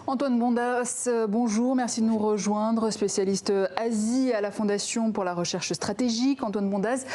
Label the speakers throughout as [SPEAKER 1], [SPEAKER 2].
[SPEAKER 1] Antoine Bondas, bonjour, merci de nous rejoindre, spécialiste Asie à la Fondation pour la recherche stratégique. Antoine Bondas,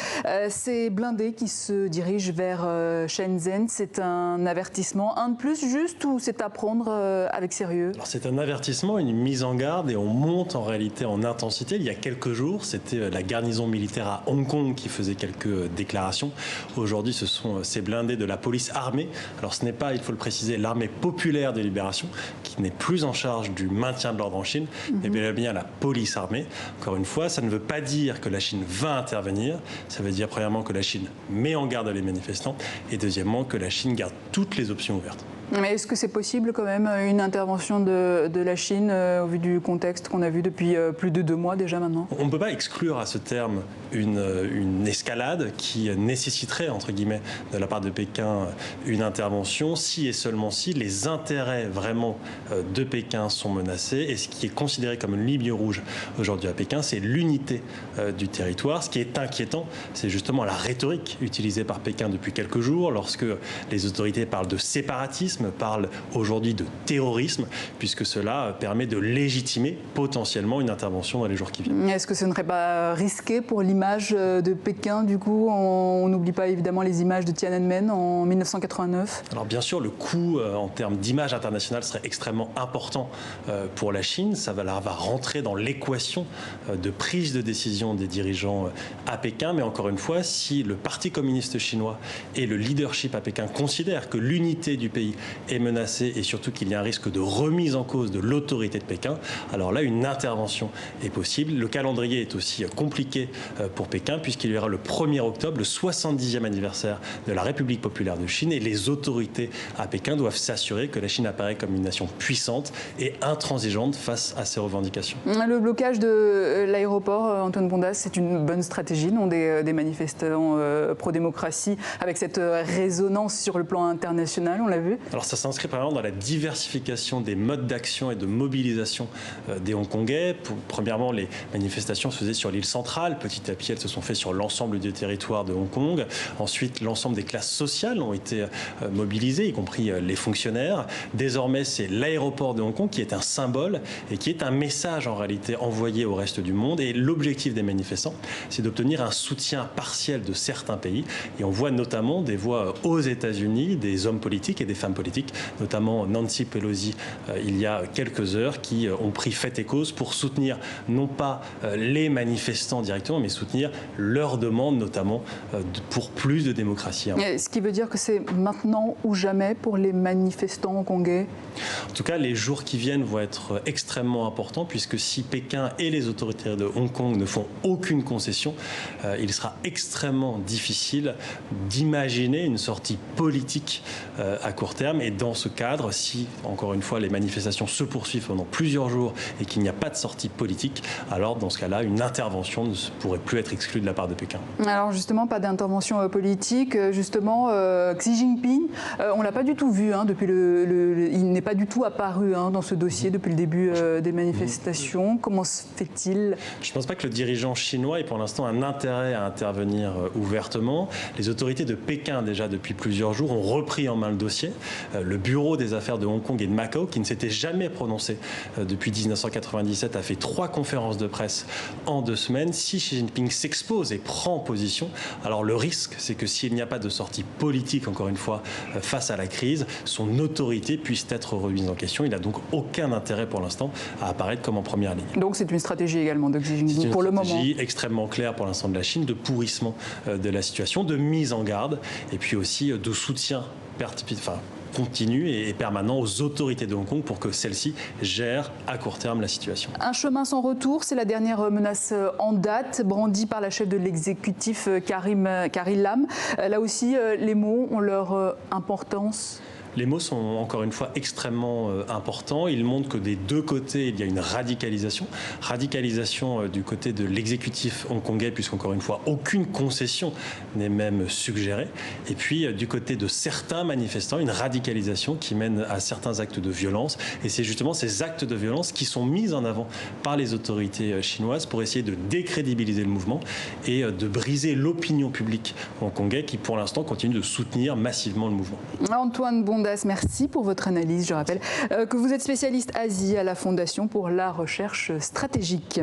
[SPEAKER 1] c'est blindé qui se dirige vers Shenzhen, c'est un avertissement, un de plus juste, ou c'est à prendre avec sérieux?
[SPEAKER 2] Alors c'est un avertissement, une mise en garde, et on monte en réalité en intensité. Il y a quelques jours, c'était la garnison militaire à Hong Kong qui faisait quelques déclarations. Aujourd'hui, ce sont ces blindés de la police armée. Alors ce n'est pas, il faut le préciser, l'armée populaire de libération, qui n'est plus en charge du maintien de l'ordre en Chine, mais bel et bien la police armée. Encore une fois, ça ne veut pas dire que la Chine va intervenir. Ça veut dire premièrement que la Chine met en garde les manifestants et deuxièmement que la Chine garde toutes les options ouvertes.
[SPEAKER 1] Mais est-ce que c'est possible quand même une intervention de la Chine au vu du contexte qu'on a vu depuis plus de 2 mois déjà maintenant?
[SPEAKER 2] On ne peut pas exclure à ce terme une escalade qui nécessiterait, entre guillemets, de la part de Pékin une intervention si et seulement si les intérêts vraiment de Pékin sont menacés. Et ce qui est considéré comme une ligne rouge aujourd'hui à Pékin, c'est l'unité du territoire. Ce qui est inquiétant, c'est justement la rhétorique utilisée par Pékin depuis quelques jours lorsque les autorités parlent de séparatisme, parle aujourd'hui de terrorisme, puisque cela permet de légitimer potentiellement une intervention dans les jours qui viennent.
[SPEAKER 1] Est-ce que ce ne serait pas risqué pour l'image de Pékin? Du coup, on n'oublie pas évidemment les images de Tiananmen en 1989.
[SPEAKER 2] Alors bien sûr, le coût en termes d'image internationale serait extrêmement important pour la Chine. Ça va rentrer dans l'équation de prise de décision des dirigeants à Pékin. Mais encore une fois, si le Parti communiste chinois et le leadership à Pékin considèrent que l'unité du pays est menacée et surtout qu'il y a un risque de remise en cause de l'autorité de Pékin, alors là, une intervention est possible. Le calendrier est aussi compliqué pour Pékin puisqu'il y aura le 1er octobre, le 70e anniversaire de la République populaire de Chine, et les autorités à Pékin doivent s'assurer que la Chine apparaît comme une nation puissante et intransigeante face à ces revendications.
[SPEAKER 1] Le blocage de l'aéroport, Antoine Bondas, c'est une bonne stratégie, non, des manifestants pro-démocratie, avec cette résonance sur le plan international, on l'a vu?
[SPEAKER 2] Alors ça s'inscrit par exemple dans la diversification des modes d'action et de mobilisation des Hongkongais. Premièrement, les manifestations se faisaient sur l'île centrale. Petit à petit, elles se sont faites sur l'ensemble du territoire de Hong Kong. Ensuite, l'ensemble des classes sociales ont été mobilisées, y compris les fonctionnaires. Désormais, c'est l'aéroport de Hong Kong qui est un symbole et qui est un message en réalité envoyé au reste du monde. Et l'objectif des manifestants, c'est d'obtenir un soutien partiel de certains pays. Et on voit notamment des voix aux États-Unis, des hommes politiques et des femmes politiques, notamment Nancy Pelosi il y a quelques heures, qui ont pris fait et cause pour soutenir non pas les manifestants directement, mais soutenir leurs demandes, notamment pour plus de démocratie.
[SPEAKER 1] Ce qui veut dire que c'est maintenant ou jamais pour les manifestants hongkongais?
[SPEAKER 2] En tout cas, les jours qui viennent vont être extrêmement importants, puisque si Pékin et les autorités de Hong Kong ne font aucune concession, il sera extrêmement difficile d'imaginer une sortie politique à court terme. Et dans ce cadre, si, encore une fois, les manifestations se poursuivent pendant plusieurs jours et qu'il n'y a pas de sortie politique, alors dans ce cas-là, une intervention ne pourrait plus être exclue de la part de Pékin.
[SPEAKER 1] Alors justement, pas d'intervention politique. Justement, Xi Jinping, on ne l'a pas du tout vu depuis il n'est pas du tout apparu dans ce dossier depuis le début des manifestations. Comment se fait-il?
[SPEAKER 2] Je ne pense pas que le dirigeant chinois ait pour l'instant un intérêt à intervenir ouvertement. Les autorités de Pékin, déjà depuis plusieurs jours, ont repris en main le dossier. Le bureau des affaires de Hong Kong et de Macao, qui ne s'était jamais prononcé depuis 1997, a fait 3 conférences de presse en 2 semaines. Si Xi Jinping s'expose et prend position, alors le risque, c'est que s'il n'y a pas de sortie politique, encore une fois, face à la crise, son autorité puisse être remise en question. Il n'a donc aucun intérêt pour l'instant à apparaître comme en première ligne.
[SPEAKER 1] Donc c'est une stratégie également de Xi Jinping pour le moment.
[SPEAKER 2] C'est une stratégie extrêmement claire pour l'instant de la Chine, de pourrissement de la situation, de mise en garde et puis aussi de soutien continu et permanent aux autorités de Hong Kong pour que celles-ci gèrent à court terme la situation.
[SPEAKER 1] Un chemin sans retour, c'est la dernière menace en date brandie par la chef de l'exécutif Carrie Lam. Là aussi, les mots ont leur importance.
[SPEAKER 2] Les mots sont encore une fois extrêmement importants. Ils montrent que des 2 côtés, il y a une radicalisation. Radicalisation du côté de l'exécutif hongkongais, puisqu'encore une fois, aucune concession n'est même suggérée. Et puis du côté de certains manifestants, une radicalisation qui mène à certains actes de violence. Et c'est justement ces actes de violence qui sont mis en avant par les autorités chinoises pour essayer de décrédibiliser le mouvement et de briser l'opinion publique hongkongaise qui, pour l'instant, continue de soutenir massivement le mouvement.
[SPEAKER 1] Antoine Bondas Mondas, merci pour votre analyse. Je rappelle que vous êtes spécialiste Asie à la Fondation pour la recherche stratégique.